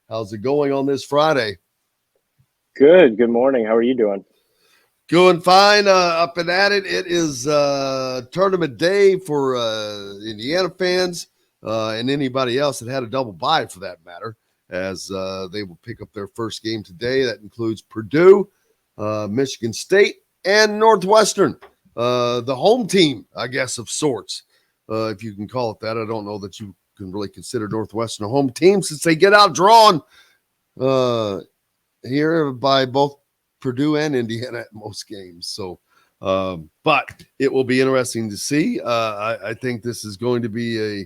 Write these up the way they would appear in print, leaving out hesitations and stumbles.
How's it going on this Friday? Good. Good morning. How are you doing? Doing fine. Up and at it. It is tournament day for Indiana fans and anybody else that had a double bye for that matter, as they will pick up their first game today. That includes Purdue, Michigan State, and Northwestern, the home team, I guess, of sorts, if you can call it that. I don't know that you can really consider Northwestern a home team since they get outdrawn uh, here by both Purdue and Indiana at most games. So, but it will be interesting to see. I think this is going to be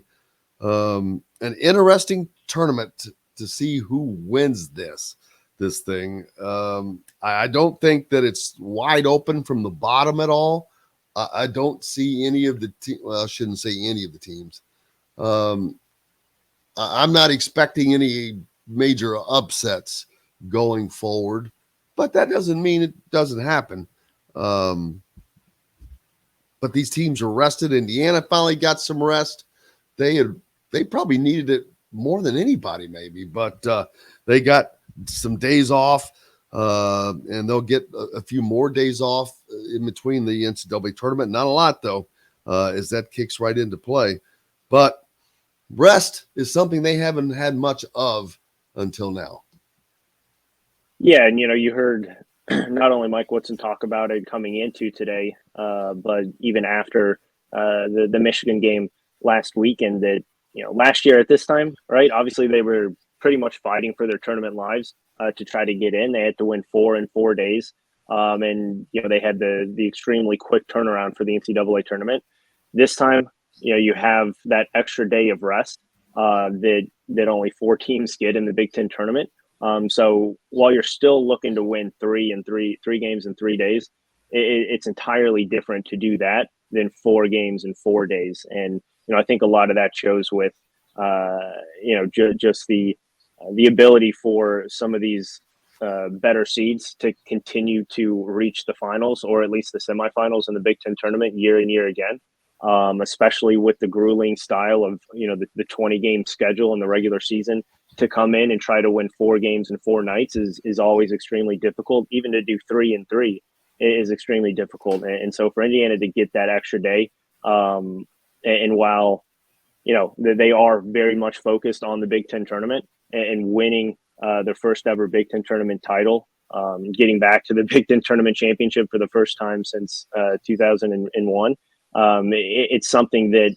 an interesting tournament to see who wins this thing. I don't think that it's wide open from the bottom at all. I don't see any of the well, I shouldn't say any of the teams. Um, I'm not expecting any major upsets going forward, but that doesn't mean it doesn't happen. Um, but these teams are rested. Indiana finally got some rest. They probably needed it more than anybody, maybe, but they got some days off, and they'll get a few more days off in between the NCAA tournament. Not a lot, though, as that kicks right into play. But rest is something they haven't had much of until now. Yeah, and you heard not only Mike Woodson talk about it coming into today, but even after the Michigan game last weekend. That last year at this time, right? Obviously, they were pretty much fighting for their tournament lives to try to get in. They had to win 4 in 4 days, and they had the extremely quick turnaround for the NCAA tournament. This time, you have that extra day of rest that only 4 teams get in the Big Ten tournament. So while you're still looking to win three games in 3 days, it's entirely different to do that than 4 games in 4 days. And I think a lot of that shows with just the ability for some of these better seeds to continue to reach the finals or at least the semifinals in the Big Ten tournament year and year again. Especially with the grueling style of the 20 game schedule in the regular season. To come in and try to win 4 games in 4 nights is always extremely difficult. Even to do 3 in 3 is extremely difficult. And so for Indiana to get that extra day, and while they are very much focused on the Big Ten tournament and winning their first ever Big Ten tournament title, getting back to the Big Ten tournament championship for the first time since 2001, it's something that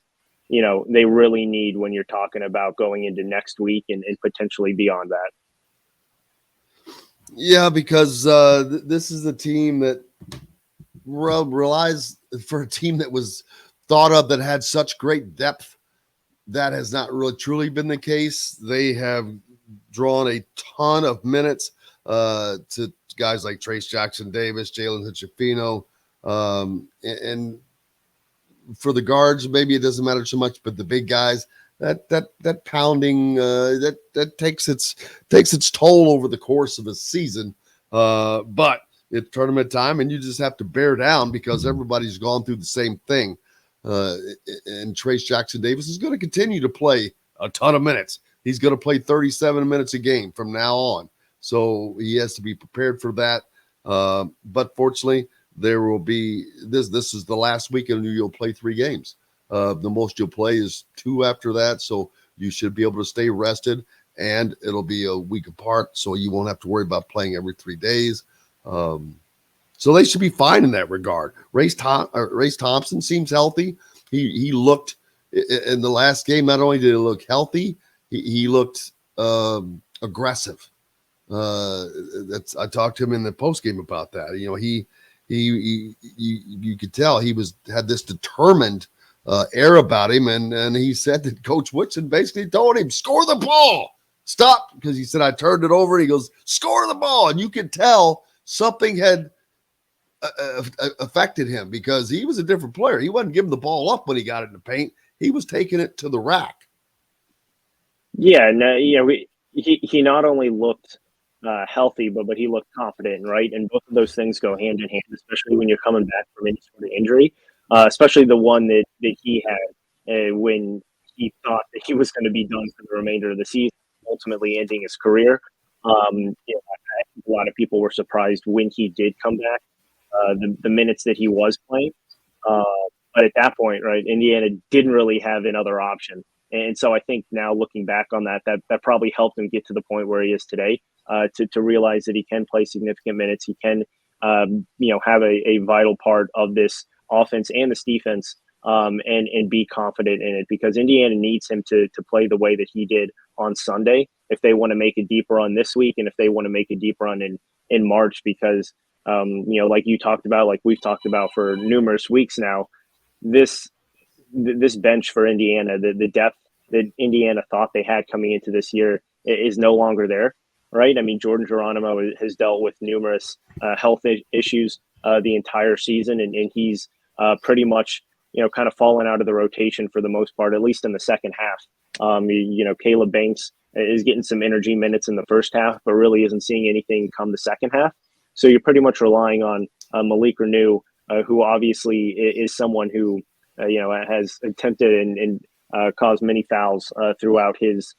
they really need when you're talking about going into next week and potentially beyond that. Yeah, because this is a team that relies for a team that was thought of that had such great depth. That has not really truly been the case. They have drawn a ton of minutes to guys like Trace Jackson Davis, Jalen Hutchifino, and for the guards, maybe it doesn't matter so much, but the big guys, that pounding that takes its toll over the course of a season. But it's tournament time, and you just have to bear down because everybody's gone through the same thing. And Trace Jackson Davis is going to continue to play a ton of minutes. He's going to play 37 minutes a game from now on, so he has to be prepared for that. But fortunately, there will be this is the last weekend you'll play 3 games. The most you'll play is 2 after that, so you should be able to stay rested, and it'll be a week apart, so you won't have to worry about playing every 3 days. So they should be fine in that regard. Race Thompson seems healthy. He looked in the last game. Not only did he look healthy, he looked aggressive. I talked to him in the post game about that. You could tell he had this determined air about him, and he said that Coach Woodson basically told him, score the ball, stop, because he said, I turned it over, and he goes, score the ball, and you could tell something had affected him because he was a different player. He wasn't giving the ball up when he got it in the paint. He was taking it to the rack. Yeah, no, he not only looked healthy, but he looked confident, right? And both of those things go hand in hand, especially when you're coming back from any sort of injury, especially the one that he had when he thought that he was going to be done for the remainder of the season. ultimately ending his career. I think a lot of people were surprised when he did come back, the minutes that he was playing. Uh, but at that point, right, Indiana didn't really have another option. And so I think now looking back on that probably helped him get to the point where he is today, to realize that he can play significant minutes. He can, have a vital part of this offense and this defense, and be confident in it, because Indiana needs him to play the way that he did on Sunday if they want to make a deep run this week and if they want to make a deep run in March, because like you talked about, like we've talked about for numerous weeks now, this bench for Indiana, the depth that Indiana thought they had coming into this year is no longer there, right? I mean, Jordan Geronimo has dealt with numerous health issues the entire season, and he's pretty much, kind of fallen out of the rotation for the most part, at least in the second half. Caleb Banks is getting some energy minutes in the first half, but really isn't seeing anything come the second half. So you're pretty much relying on Malik Renew, who obviously is someone who, has attempted and caused many fouls throughout his,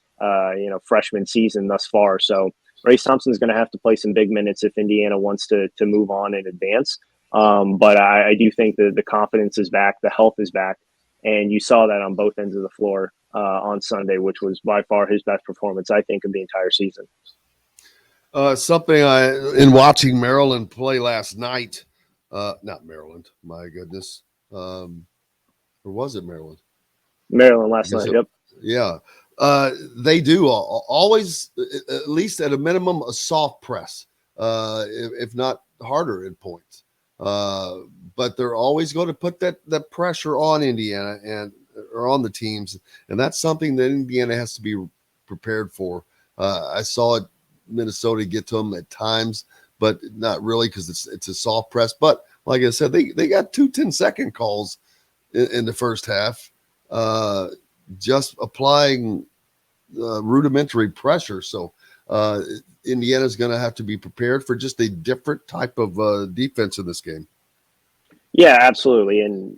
freshman season thus far. So Race Thompson's going to have to play some big minutes if Indiana wants to move on and advance. But I do think that the confidence is back, the health is back, and you saw that on both ends of the floor on Sunday, which was by far his best performance, I think, of the entire season. Something in watching Maryland play last night, not Maryland, my goodness. Or was it Maryland? Maryland last night, yep. Yeah. They do always, at least at a minimum, a soft press, if not harder at points. But they're always going to put that pressure on Indiana or on the teams. And that's something that Indiana has to be prepared for. I saw it, Minnesota get to them at times, but not really, because it's a soft press. But like I said, they got 2 10-second calls in the first half, just applying rudimentary pressure. So Indiana's going to have to be prepared for just a different type of defense in this game. Yeah, absolutely. And,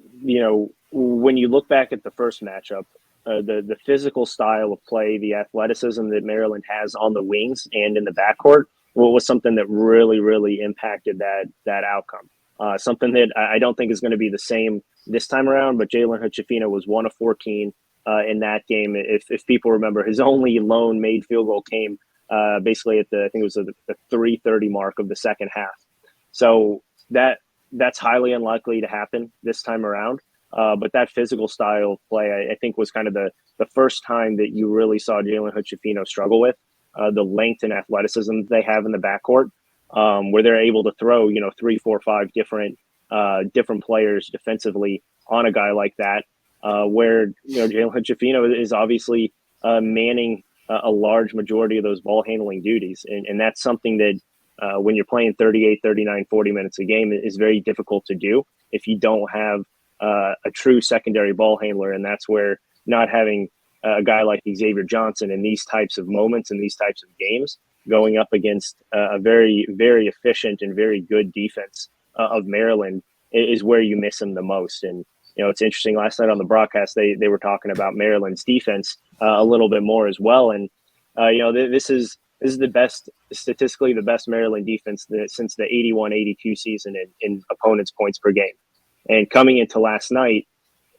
when you look back at the first matchup, the physical style of play, the athleticism that Maryland has on the wings and in the backcourt, was something that really, really impacted that outcome. Something that I don't think is going to be the same this time around, but Jalen Hood-Schifino was 1 of 14 in that game. If people remember, his only lone made field goal came basically at I think it was the 3:30 mark of the second half. So that's highly unlikely to happen this time around. But that physical style of play, I think, was kind of the first time that you really saw Jalen Hood-Schifino struggle with the length and athleticism they have in the backcourt, where they're able to throw, 3, 4, 5 different players defensively on a guy like that, where, Jalen Hood-Schifino is obviously manning a large majority of those ball handling duties. And that's something that when you're playing 38, 39, 40 minutes a game is very difficult to do if you don't have a true secondary ball handler. And that's where not having a guy like Xavier Johnson in these types of moments and these types of games going up against a very, very efficient and very good defense of Maryland is where you miss him the most. And, it's interesting, last night on the broadcast, they were talking about Maryland's defense a little bit more as well. And, this is the best, statistically the best Maryland defense since the 81-82 season in opponents' points per game. And coming into last night,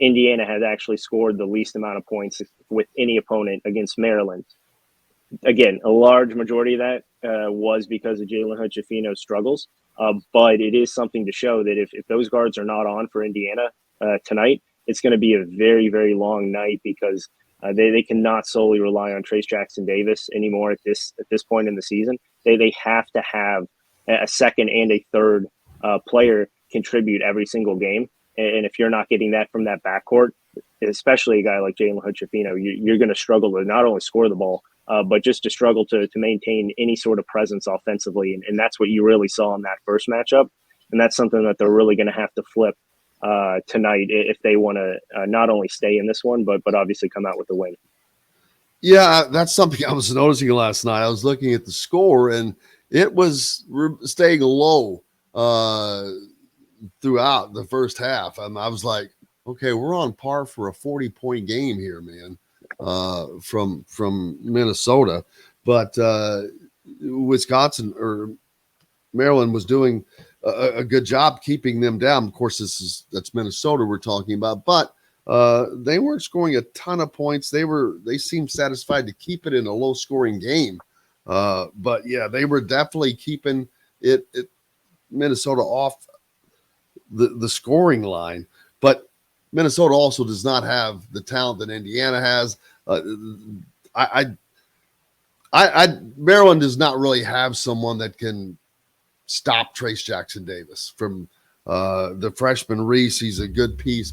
Indiana had actually scored the least amount of points with any opponent against Maryland. Again, a large majority of that was because of Jalen Hood-Schifino's struggles. But it is something to show that if those guards are not on for Indiana tonight, it's going to be a very, very long night, because they cannot solely rely on Trace Jackson Davis anymore at this point in the season. They have to have a second and a third player contribute every single game. And if you're not getting that from that backcourt, especially a guy like Jalen Hood-Schifino, you're going to struggle to not only score the ball, but just to struggle to maintain any sort of presence offensively. And that's what you really saw in that first matchup. And that's something that they're really going to have to flip tonight if they want to not only stay in this one, but obviously come out with a win. Yeah, that's something I was noticing last night. I was looking at the score, and it was staying low throughout the first half. I was like, okay, we're on par for a 40-point game here, man, from Minnesota. but Wisconsin or Maryland was doing a good job keeping them down. Of course, that's Minnesota we're talking about, but they weren't scoring a ton of points. They seemed satisfied to keep it in a low scoring game. But yeah, they were definitely keeping it Minnesota off the scoring line. But Minnesota also does not have the talent that Indiana has. Maryland does not really have someone that can stop Trace Jackson Davis from the freshman Reese. He's a good piece,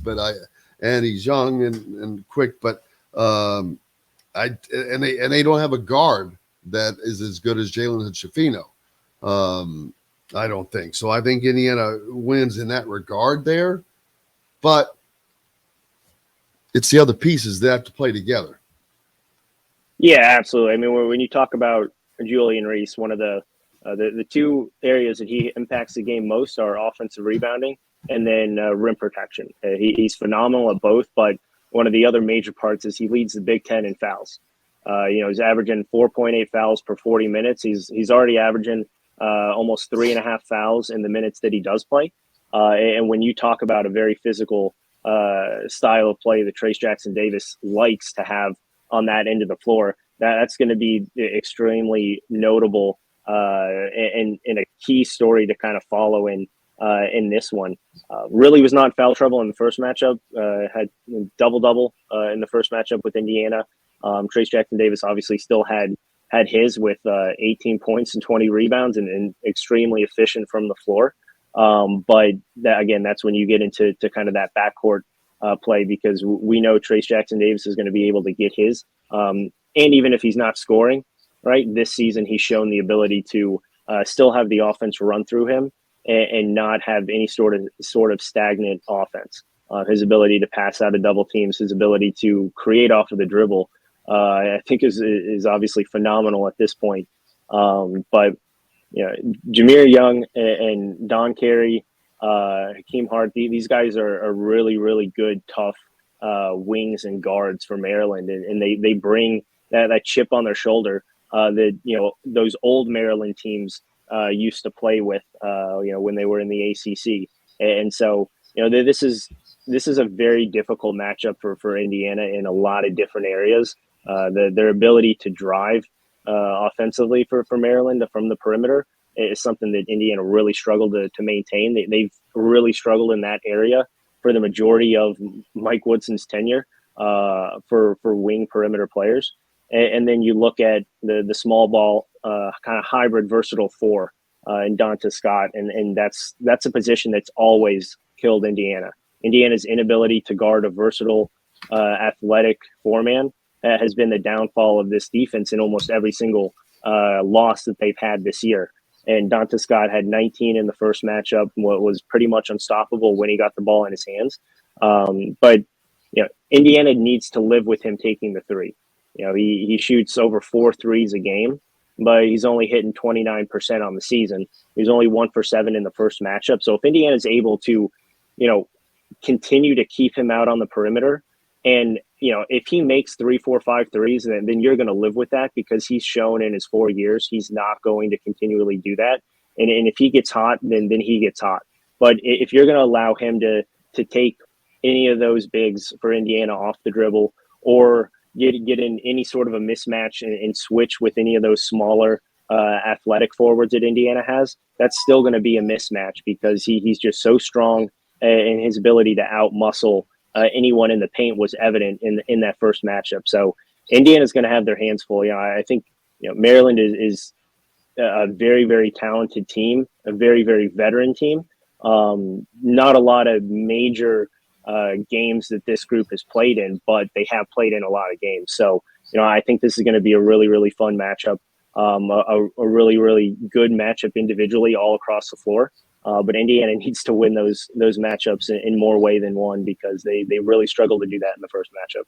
and he's young and quick, but they don't have a guard that is as good as Jalen Hood-Schifino. I don't think so. I think Indiana wins in that regard there, but it's the other pieces that have to play together. Yeah, absolutely. I mean, when you talk about Julian Reese, one of the two areas that he impacts the game most are offensive rebounding and then rim protection. He's phenomenal at both, but one of the other major parts is he leads the Big Ten in fouls. He's averaging 4.8 fouls per 40 minutes. He's already averaging almost 3.5 fouls in the minutes that he does play. And when you talk about a very physical style of play that Trace Jackson Davis likes to have on that end of the floor, that's going to be extremely notable and a key story to kind of follow in this one. Really was not foul trouble in the first matchup. Had double in the first matchup with Indiana. Trace Jackson Davis obviously still had his with 18 points and 20 rebounds and extremely efficient from the floor. But that's when you get into kind of that backcourt play, because we know Trace Jackson Davis is going to be able to get his. And even if he's not scoring, right, this season he's shown the ability to still have the offense run through him and not have any sort of stagnant offense. His ability to pass out of double teams, his ability to create off of the dribble, I think is obviously phenomenal at this point. But Jameer Young and Don Carey, Hakeem Hart, these guys are really, really good, tough wings and guards for Maryland, and they bring that chip on their shoulder that those old Maryland teams used to play with when they were in the ACC. And so this is a very difficult matchup for Indiana in a lot of different areas. Their ability to drive offensively for Maryland from the perimeter is something that Indiana really struggled to maintain. They've really struggled in that area for the majority of Mike Woodson's tenure for wing perimeter players. And then you look at the small ball kind of hybrid versatile four in Donta Scott, and that's a position that's always killed Indiana. Indiana's inability to guard a versatile, athletic four-man has been the downfall of this defense in almost every single loss that they've had this year. And Donta Scott had 19 in the first matchup, was pretty much unstoppable when he got the ball in his hands. But Indiana needs to live with him taking the three. He shoots over 4 threes a game, but he's only hitting 29% on the season. He's only 1 for 7 in the first matchup. So if Indiana is able to, continue to keep him out on the perimeter, and if he makes 3, 4, 5 threes, then you're going to live with that, because he's shown in his 4 years he's not going to continually do that. And if he gets hot, then he gets hot. But if you're going to allow him to take any of those bigs for Indiana off the dribble, or get in any sort of a mismatch and switch with any of those smaller athletic forwards that Indiana has, that's still going to be a mismatch, because he's just so strong, and his ability to out-muscle anyone in the paint was evident in that first matchup. So Indiana's going to have their hands full. I think Maryland is a very, very talented team, a very, very veteran team. Not a lot of major games that this group has played in, but they have played in a lot of games. So I think this is going to be a really, really fun matchup. A really, really good matchup individually all across the floor. But Indiana needs to win those matchups in more way than one, because they really struggled to do that in the first matchup.